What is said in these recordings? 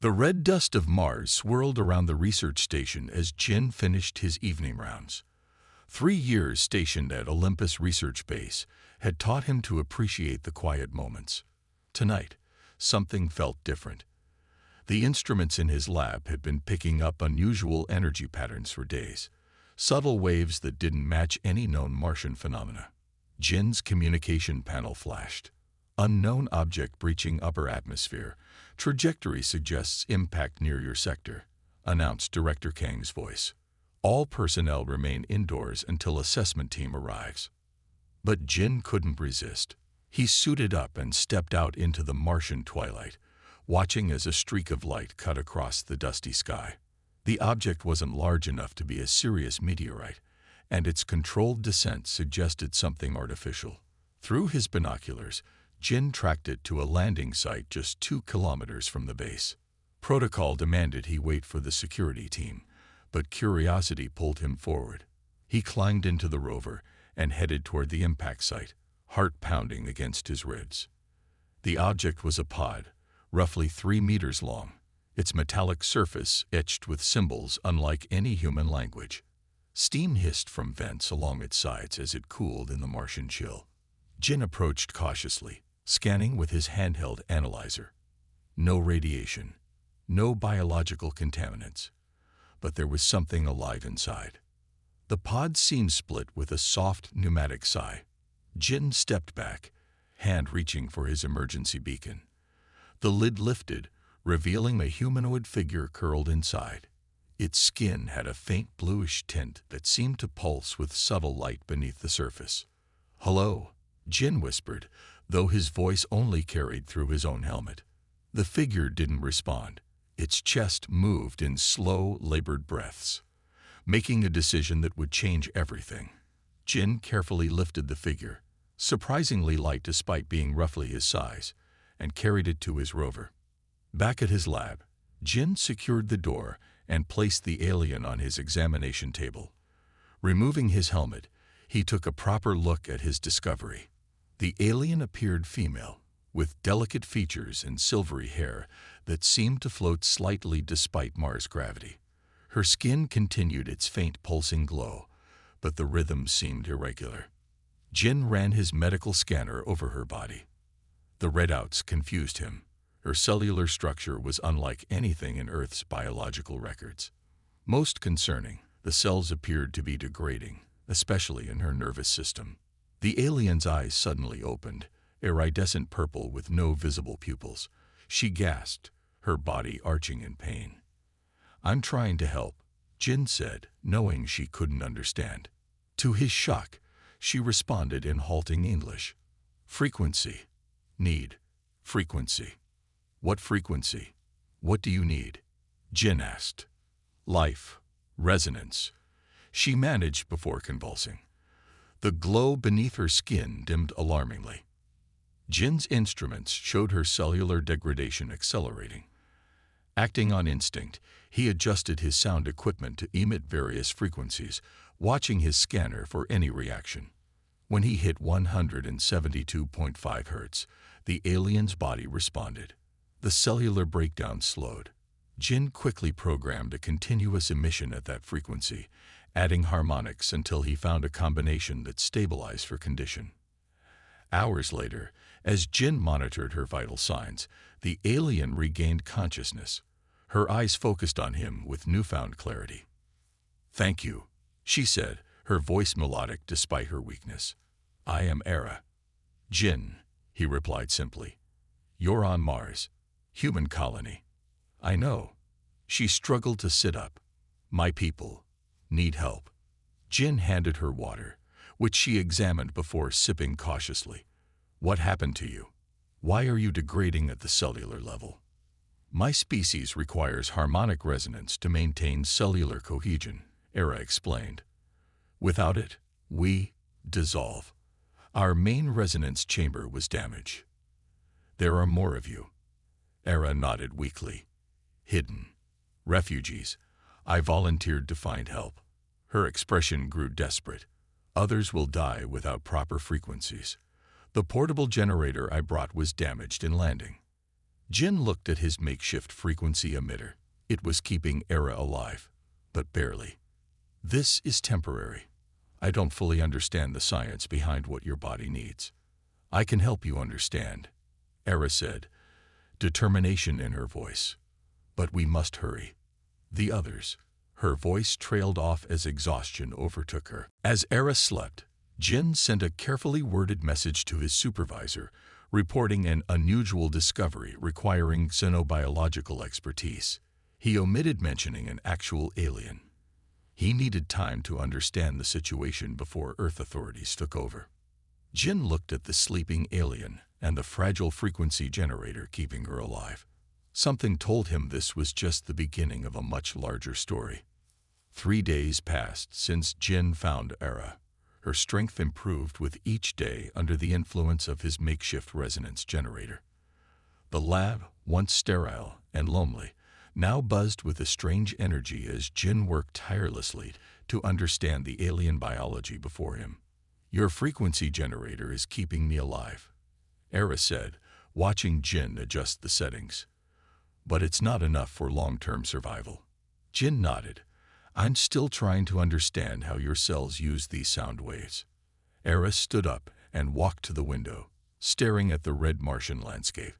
The red dust of Mars swirled around the research station as Jin finished his evening rounds. 3 years stationed at Olympus Research Base had taught him to appreciate the quiet moments. Tonight, something felt different. The instruments in his lab had been picking up unusual energy patterns for days, subtle waves that didn't match any known Martian phenomena. Jin's communication panel flashed. Unknown object breaching upper atmosphere. Trajectory suggests impact near your sector, announced Director Kang's voice. All personnel remain indoors until assessment team arrives. But Jin couldn't resist. He suited up and stepped out into the Martian twilight, watching as a streak of light cut across the dusty sky. The object wasn't large enough to be a serious meteorite, and its controlled descent suggested something artificial. Through his binoculars, Jin tracked it to a landing site just 2 kilometers from the base. Protocol demanded he wait for the security team, but curiosity pulled him forward. He climbed into the rover and headed toward the impact site, heart pounding against his ribs. The object was a pod, roughly 3 meters long, its metallic surface etched with symbols unlike any human language. Steam hissed from vents along its sides as it cooled in the Martian chill. Jin approached cautiously, scanning with his handheld analyzer. No radiation, no biological contaminants, but there was something alive inside. The pod seemed split with a soft pneumatic sigh. Jin stepped back, hand reaching for his emergency beacon. The lid lifted, revealing a humanoid figure curled inside. Its skin had a faint bluish tint that seemed to pulse with subtle light beneath the surface. "Hello," Jin whispered, though his voice only carried through his own helmet. The figure didn't respond. Its chest moved in slow, labored breaths, making a decision that would change everything. Jin carefully lifted the figure, surprisingly light despite being roughly his size, and carried it to his rover. Back at his lab, Jin secured the door and placed the alien on his examination table. Removing his helmet, he took a proper look at his discovery. The alien appeared female, with delicate features and silvery hair that seemed to float slightly despite Mars' gravity. Her skin continued its faint pulsing glow, but the rhythm seemed irregular. Jin ran his medical scanner over her body. The readouts confused him. Her cellular structure was unlike anything in Earth's biological records. Most concerning, the cells appeared to be degrading, especially in her nervous system. The alien's eyes suddenly opened, iridescent purple with no visible pupils. She gasped, her body arching in pain. "I'm trying to help," Jin said, knowing she couldn't understand. To his shock, she responded in halting English. "Frequency. Need. Frequency." "What frequency? What do you need?" Jin asked. "Life. Resonance," she managed before convulsing. The glow beneath her skin dimmed alarmingly. Jin's instruments showed her cellular degradation accelerating. Acting on instinct, he adjusted his sound equipment to emit various frequencies, watching his scanner for any reaction. When he hit 172.5 Hz, the alien's body responded. The cellular breakdown slowed. Jin quickly programmed a continuous emission at that frequency, adding harmonics until he found a combination that stabilized her condition. Hours later, as Jin monitored her vital signs, the alien regained consciousness. Her eyes focused on him with newfound clarity. "Thank you," she said, her voice melodic despite her weakness. "I am Era." "Jin," he replied simply. "You're on Mars. Human colony." "I know." She struggled to sit up. "My people need help." Jin handed her water, which she examined before sipping cautiously. "What happened to you? Why are you degrading at the cellular level?" "My species requires harmonic resonance to maintain cellular cohesion," Era explained. "Without it, we dissolve. Our main resonance chamber was damaged." "There are more of you." Era nodded weakly. "Hidden. Refugees. I volunteered to find help." Her expression grew desperate. "Others will die without proper frequencies. The portable generator I brought was damaged in landing." Jin looked at his makeshift frequency emitter. It was keeping Era alive, but barely. This is temporary. I don't fully understand the science behind what your body needs. I can help you understand, Era said, determination in her voice. But we must hurry. The others. Her voice trailed off as exhaustion overtook her. As Era slept, Jin sent a carefully worded message to his supervisor, reporting an unusual discovery requiring xenobiological expertise. He omitted mentioning an actual alien. He needed time to understand the situation before Earth authorities took over. Jin looked at the sleeping alien and the fragile frequency generator keeping her alive. Something told him this was just the beginning of a much larger story. 3 days passed since Jin found Era. Her strength improved with each day under the influence of his makeshift resonance generator. The lab, once sterile and lonely, now buzzed with a strange energy as Jin worked tirelessly to understand the alien biology before him. Your frequency generator is keeping me alive, Era said, watching Jin adjust the settings. But it's not enough for long-term survival. Jin nodded. I'm still trying to understand how your cells use these sound waves. Era stood up and walked to the window, staring at the red Martian landscape.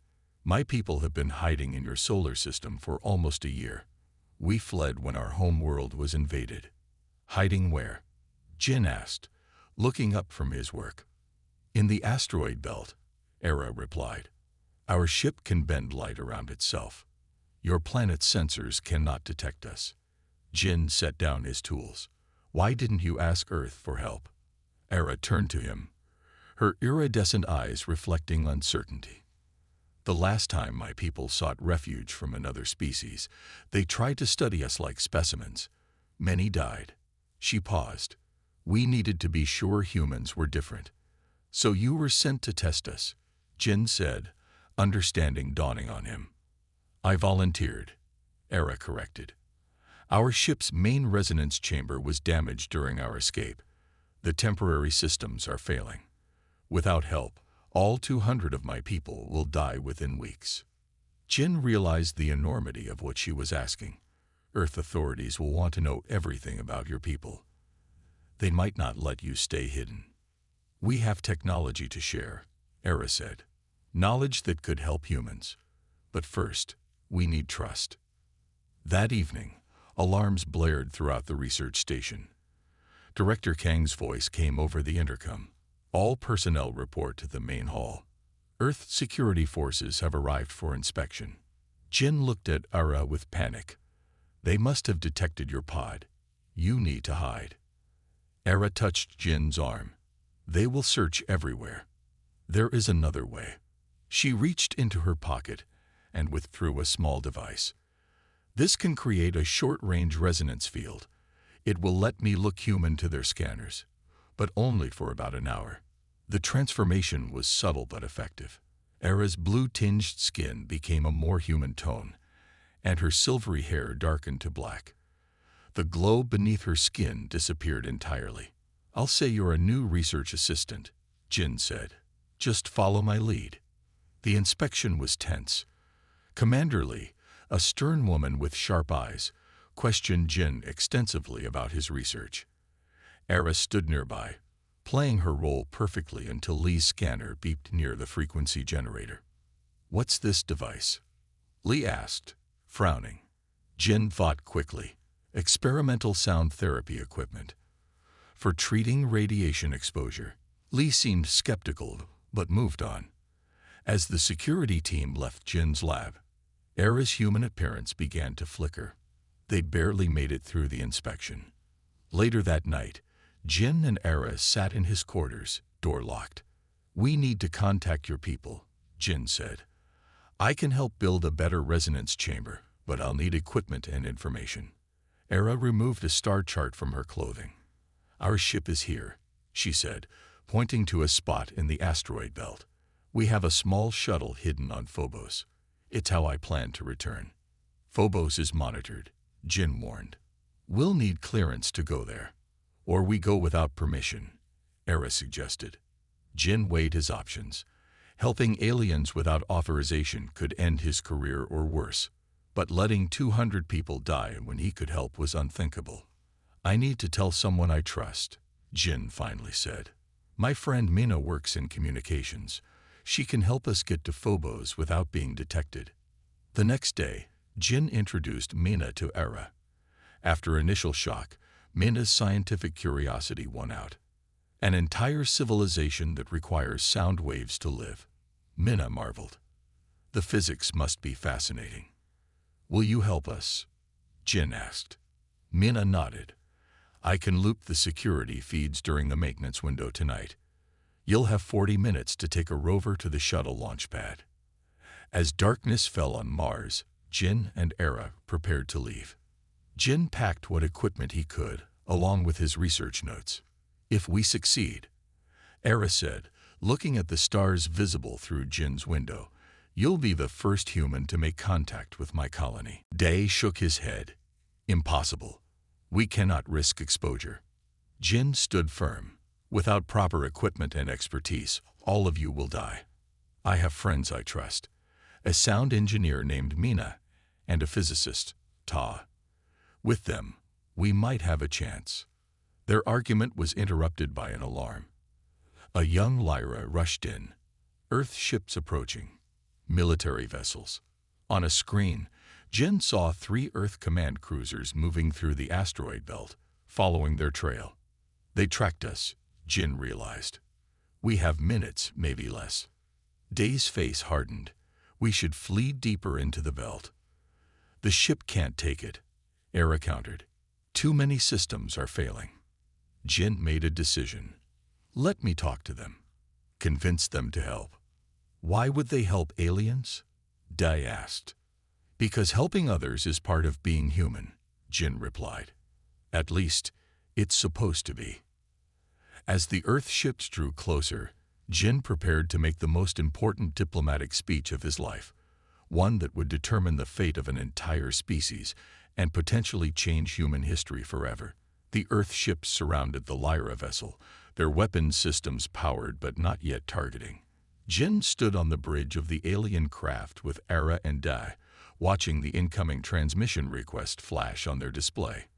My people have been hiding in your solar system for almost a year. We fled when our home world was invaded. Hiding where? Jin asked, looking up from his work. In the asteroid belt, Era replied. Our ship can bend light around itself. Your planet's sensors cannot detect us. Jin set down his tools. Why didn't you ask Earth for help? Era turned to him, her iridescent eyes reflecting uncertainty. The last time my people sought refuge from another species, they tried to study us like specimens. Many died. She paused. We needed to be sure humans were different. So you were sent to test us, Jin said, understanding dawning on him. I volunteered, Era corrected. Our ship's main resonance chamber was damaged during our escape. The temporary systems are failing. Without help, all 200 of my people will die within weeks. Jin realized the enormity of what she was asking. Earth authorities will want to know everything about your people. They might not let you stay hidden. We have technology to share, Era said. Knowledge that could help humans. But first, we need trust. That evening, alarms blared throughout the research station. Director Kang's voice came over the intercom. All personnel report to the main hall. Earth security forces have arrived for inspection. Jin looked at Era with panic. They must have detected your pod. You need to hide. Era touched Jin's arm. They will search everywhere. There is another way. She reached into her pocket and withdrew a small device. This can create a short-range resonance field. It will let me look human to their scanners, but only for about an hour. The transformation was subtle but effective. Era's blue-tinged skin became a more human tone, and her silvery hair darkened to black. The glow beneath her skin disappeared entirely. I'll say you're a new research assistant, Jin said. Just follow my lead. The inspection was tense. Commander Lee, a stern woman with sharp eyes, questioned Jin extensively about his research. Era stood nearby, playing her role perfectly until Lee's scanner beeped near the frequency generator. What's this device? Lee asked, frowning. Jin thought quickly. Experimental sound therapy equipment. For treating radiation exposure. Lee seemed skeptical, but moved on. As the security team left Jin's lab, Era's human appearance began to flicker. They barely made it through the inspection. Later that night, Jin and Era sat in his quarters, door locked. We need to contact your people, Jin said. I can help build a better resonance chamber, but I'll need equipment and information. Era removed a star chart from her clothing. Our ship is here, she said, pointing to a spot in the asteroid belt. We have a small shuttle hidden on Phobos. It's how I plan to return. Phobos is monitored, Jin warned. We'll need clearance to go there. Or we go without permission, Era suggested. Jin weighed his options. Helping aliens without authorization could end his career or worse, but letting 200 people die when he could help was unthinkable. "I need to tell someone I trust," Jin finally said. "My friend Mina works in communications. She can help us get to Phobos without being detected." The next day, Jin introduced Mina to Era. After initial shock, Mina's scientific curiosity won out. An entire civilization that requires sound waves to live. Mina marveled. "The physics must be fascinating." "Will you help us?" Jin asked. Mina nodded. "I can loop the security feeds during the maintenance window tonight. You'll have 40 minutes to take a rover to the shuttle launch pad." As darkness fell on Mars, Jin and Era prepared to leave. Jin packed what equipment he could, along with his research notes. "If we succeed," Era said, looking at the stars visible through Jin's window, "you'll be the first human to make contact with my colony." Day shook his head. "Impossible. We cannot risk exposure." Jin stood firm. "Without proper equipment and expertise, all of you will die. I have friends I trust. A sound engineer named Mina, and a physicist, Ta. With them, we might have a chance." Their argument was interrupted by an alarm. A young Lyra rushed in. Earth ships approaching. Military vessels. On a screen, Jin saw 3 Earth command cruisers moving through the asteroid belt, following their trail. "They tracked us," Jin realized. "We have minutes, maybe less." Day's face hardened. "We should flee deeper into the belt." "The ship can't take it," Era countered. "Too many systems are failing." Jin made a decision. "Let me talk to them. Convince them to help." "Why would they help aliens?" Dai asked. "Because helping others is part of being human," Jin replied. "At least, it's supposed to be." As the Earth ships drew closer, Jin prepared to make the most important diplomatic speech of his life, one that would determine the fate of an entire species and potentially change human history forever. The Earth ships surrounded the Lyra vessel, their weapons systems powered but not yet targeting. Jin stood on the bridge of the alien craft with Era and Dai, watching the incoming transmission request flash on their display.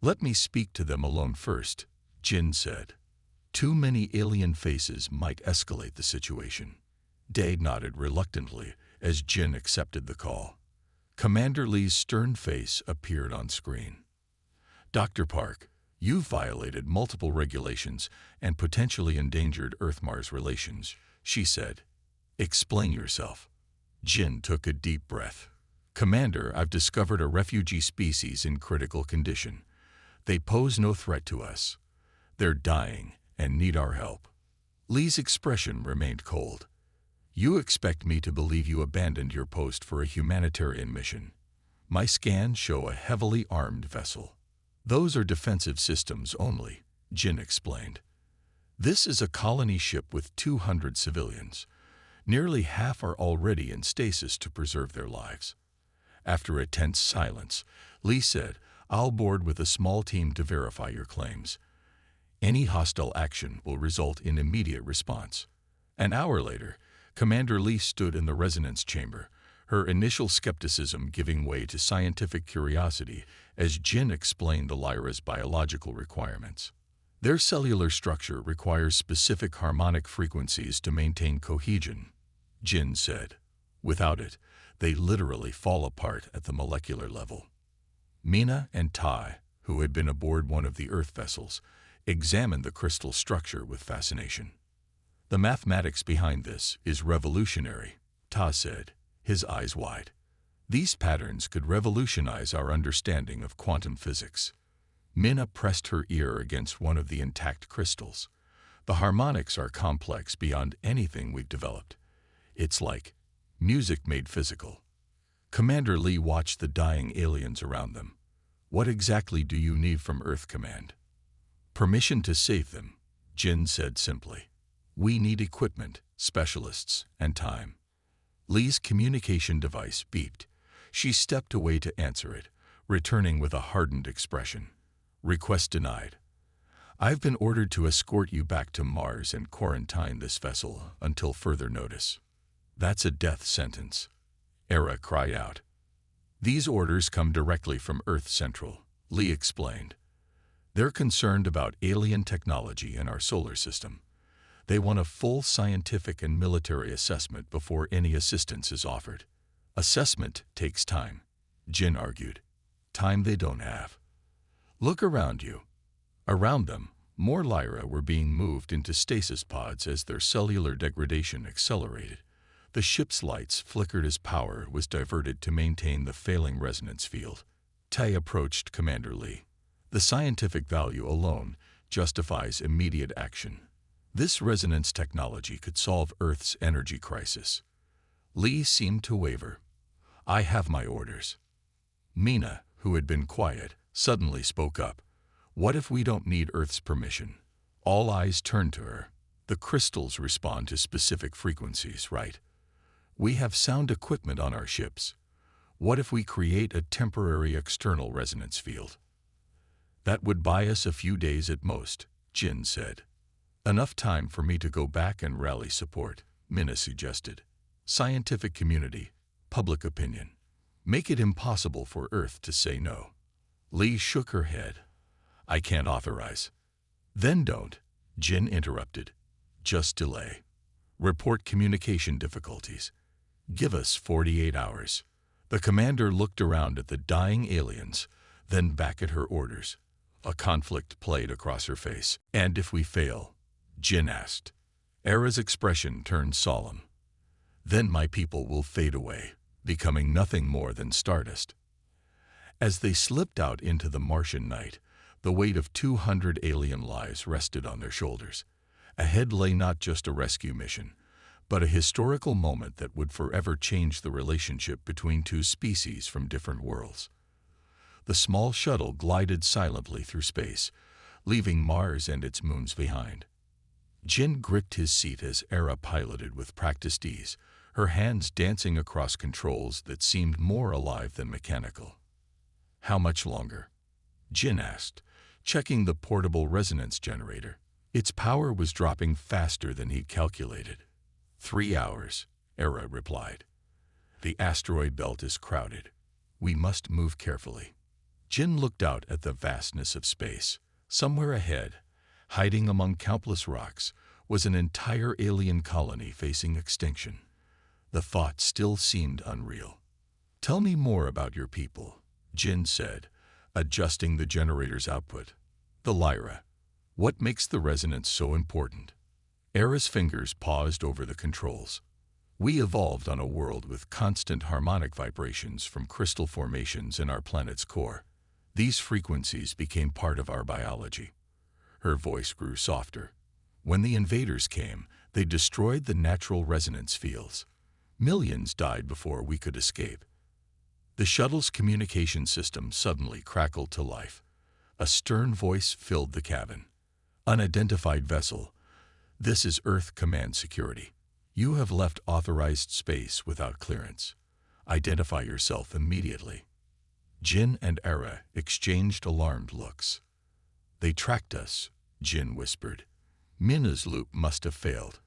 "Let me speak to them alone first," Jin said. "Too many alien faces might escalate the situation." Dai nodded reluctantly as Jin accepted the call. Commander Lee's stern face appeared on screen. "Dr. Park, you've violated multiple regulations and potentially endangered Earth-Mars relations," she said. "Explain yourself." Jin took a deep breath. "Commander, I've discovered a refugee species in critical condition. They pose no threat to us. They're dying and need our help." Lee's expression remained cold. "You expect me to believe you abandoned your post for a humanitarian mission? My scans show a heavily armed vessel." "Those are defensive systems only," Jin explained. "This is a colony ship with 200 civilians. Nearly half are already in stasis to preserve their lives." After a tense silence, Lee said, "I'll board with a small team to verify your claims. Any hostile action will result in immediate response." An hour later, Commander Lee stood in the resonance chamber, her initial skepticism giving way to scientific curiosity as Jin explained the Lyra's biological requirements. "Their cellular structure requires specific harmonic frequencies to maintain cohesion," Jin said. "Without it, they literally fall apart at the molecular level." Mina and Tai, who had been aboard one of the Earth vessels, examined the crystal structure with fascination. "The mathematics behind this is revolutionary," Ta said, his eyes wide. "These patterns could revolutionize our understanding of quantum physics." Mina pressed her ear against one of the intact crystals. "The harmonics are complex beyond anything we've developed. It's like music made physical." Commander Lee watched the dying aliens around them. "What exactly do you need from Earth Command?" "Permission to save them," Jin said simply. "We need equipment, specialists, and time." Lee's communication device beeped. She stepped away to answer it, returning with a hardened expression. "Request denied. I've been ordered to escort you back to Mars and quarantine this vessel until further notice. That's a death sentence, Era cried out. These orders come directly from Earth Central, Lee explained. They're concerned about alien technology in our solar system. They want a full scientific and military assessment before any assistance is offered. Assessment takes time, Jin argued. Time they don't have. Look around you. Around them, more Lyra were being moved into stasis pods as their cellular degradation accelerated. The ship's lights flickered as power was diverted to maintain the failing resonance field. Tai approached Commander Lee. The scientific value alone justifies immediate action. This resonance technology could solve Earth's energy crisis. Lee seemed to waver. I have my orders. Mina, who had been quiet, suddenly spoke up. What if we don't need Earth's permission? All eyes turned to her. The crystals respond to specific frequencies, right? We have sound equipment on our ships. What if we create a temporary external resonance field? That would buy us a few days at most, Jin said. Enough time for me to go back and rally support, Mina suggested. Scientific community, public opinion. Make it impossible for Earth to say no. Lee shook her head. I can't authorize. Then don't, Jin interrupted. Just delay. Report communication difficulties. Give us 48 hours. The commander looked around at the dying aliens, then back at her orders. A conflict played across her face. And if we fail? Jin asked. Era's expression turned solemn. Then my people will fade away, becoming nothing more than stardust. As they slipped out into the Martian night, the weight of 200 alien lives rested on their shoulders. Ahead lay not just a rescue mission, but a historical moment that would forever change the relationship between two species from different worlds. The small shuttle glided silently through space, leaving Mars and its moons behind. Jin gripped his seat as Era piloted with practiced ease, her hands dancing across controls that seemed more alive than mechanical. How much longer? Jin asked, checking the portable resonance generator. Its power was dropping faster than he'd calculated. 3 hours, Era replied. The asteroid belt is crowded. We must move carefully. Jin looked out at the vastness of space. Somewhere ahead, hiding among countless rocks, was an entire alien colony facing extinction. The thought still seemed unreal. Tell me more about your people, Jin said, adjusting the generator's output. The Lyra. What makes the resonance so important? Era's fingers paused over the controls. We evolved on a world with constant harmonic vibrations from crystal formations in our planet's core. These frequencies became part of our biology. Her voice grew softer. When the invaders came, they destroyed the natural resonance fields. Millions died before we could escape. The shuttle's communication system suddenly crackled to life. A stern voice filled the cabin. Unidentified vessel. This is Earth Command Security. You have left authorized space without clearance. Identify yourself immediately. Jin and Era exchanged alarmed looks. They tracked us, Jin whispered. Mina's loop must have failed.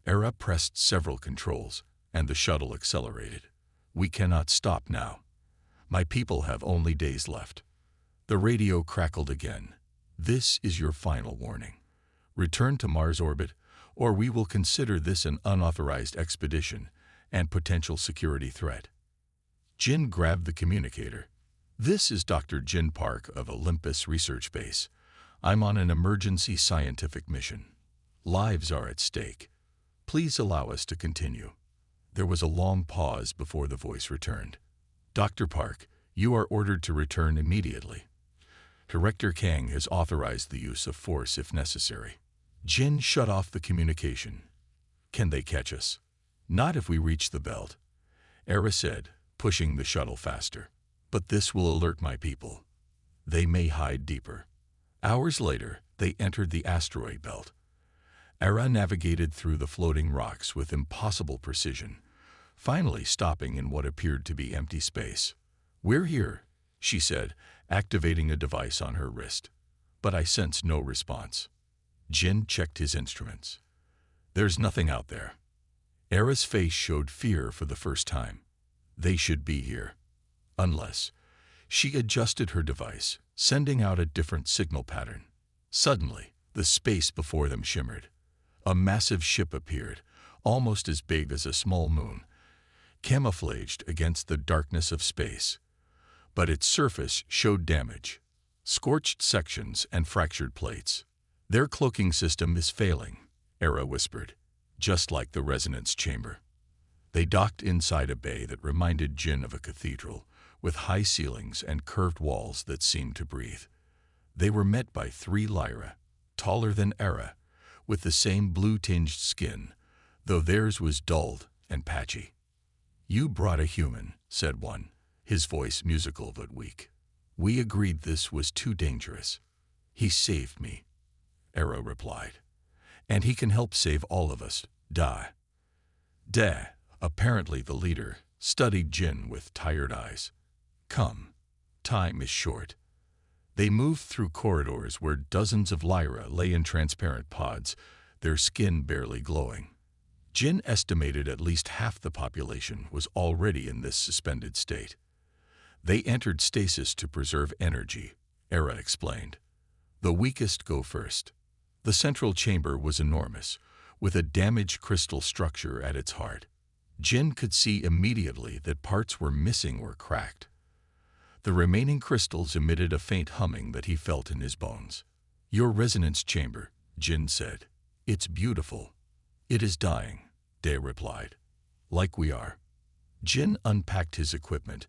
Era pressed several controls, and the shuttle accelerated. We cannot stop now. My people have only days left. The radio crackled again. This is your final warning. Return to Mars orbit, or we will consider this an unauthorized expedition and potential security threat. Jin grabbed the communicator. This is Dr. Jin Park of Olympus Research Base. I'm on an emergency scientific mission. Lives are at stake. Please allow us to continue. There was a long pause before the voice returned. Dr. Park, you are ordered to return immediately. Director Kang has authorized the use of force if necessary. Jin shut off the communication. Can they catch us? Not if we reach the belt, Era said, pushing the shuttle faster. But this will alert my people. They may hide deeper. Hours later, they entered the asteroid belt. Era navigated through the floating rocks with impossible precision, finally stopping in what appeared to be empty space. We're here, she said, activating a device on her wrist. but I sense no response. Jin checked his instruments. There's nothing out there. Era's face showed fear for the first time. They should be here. Unless. She adjusted her device, sending out a different signal pattern. Suddenly, the space before them shimmered. A massive ship appeared, almost as big as a small moon, camouflaged against the darkness of space. But its surface showed damage, scorched sections and fractured plates. Their cloaking system is failing, Era whispered, just like the resonance chamber. They docked inside a bay that reminded Jin of a cathedral, with high ceilings and curved walls that seemed to breathe. They were met by 3 Lyra, taller than Era, with the same blue-tinged skin, though theirs was dulled and patchy. You brought a human, said one, his voice musical but weak. We agreed this was too dangerous. He saved me, Era replied. And he can help save all of us, Da. Apparently the leader, studied Jin with tired eyes. Come, time is short. They moved through corridors where dozens of Lyra lay in transparent pods, their skin barely glowing. Jin estimated at least half the population was already in this suspended state. They entered stasis to preserve energy, Era explained. The weakest go first. The central chamber was enormous, with a damaged crystal structure at its heart. Jin could see immediately that parts were missing or cracked. The remaining crystals emitted a faint humming that he felt in his bones. Your resonance chamber, Jin said. It's beautiful. It is dying, De replied. Like we are. Jin unpacked his equipment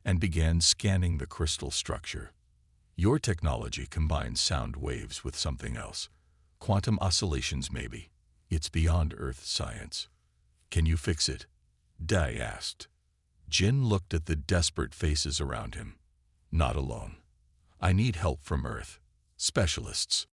and began scanning the crystal structure. Your technology combines sound waves with something else. Quantum oscillations, maybe. It's beyond Earth science. Can you fix it? Dai asked. Jin looked at the desperate faces around him. Not alone. I need help from Earth. Specialists.